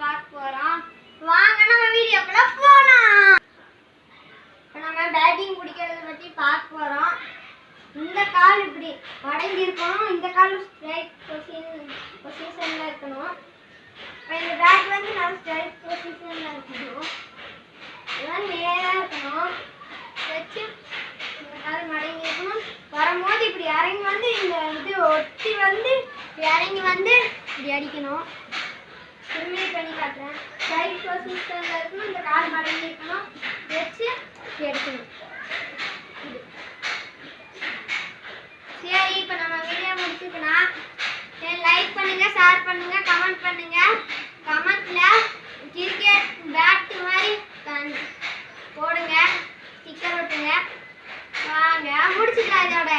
பார்க்க போறோம். வாங்க நம்ம வீடியோக்குள்ள போலாம். இப்போ நம்ம பேட்டிங் பிடிக்கிறத பத்தி பார்க்க போறோம். இந்த கால் இப்படி மடங்கி இருக்கணும், இந்த கால் ஸ்ட்ரைட் பொசிஷன்ல இருக்கணும். இந்த பேட் வந்து நம்ம ஸ்ட்ரைட் பொசிஷன்ல இருக்கணும். இதெல்லாம் நேரா இருக்கணும். வச்சு இந்த கால் மடங்கி இருக்கணும். வரும்போது இப்படி இறங்கி வந்து இந்த இது ஒட்டி வந்து இறங்கி வந்து இப்படி அடிக்கணும். திரும்பி பண்ணி காட்டுறேன். ஸ்ட்ரைட் பொசிஷன்ல இருக்கணும், இந்த கால் மடங்கி இருக்கணும், வச்சு எடுக்கணும். சரி, இப்போ நம்ம வீடியோ முடிச்சுக்கலாம். லைக் பண்ணுங்க, ஷேர் பண்ணுங்க, கமெண்ட் பண்ணுங்க. கமெண்ட்ல கிரிக்கெட் பேட் மாதிரி போடுங்க, ஸ்டிக்கர் ஒட்டுங்க. வாங்க முடிச்சுக்கலாம் இதோட.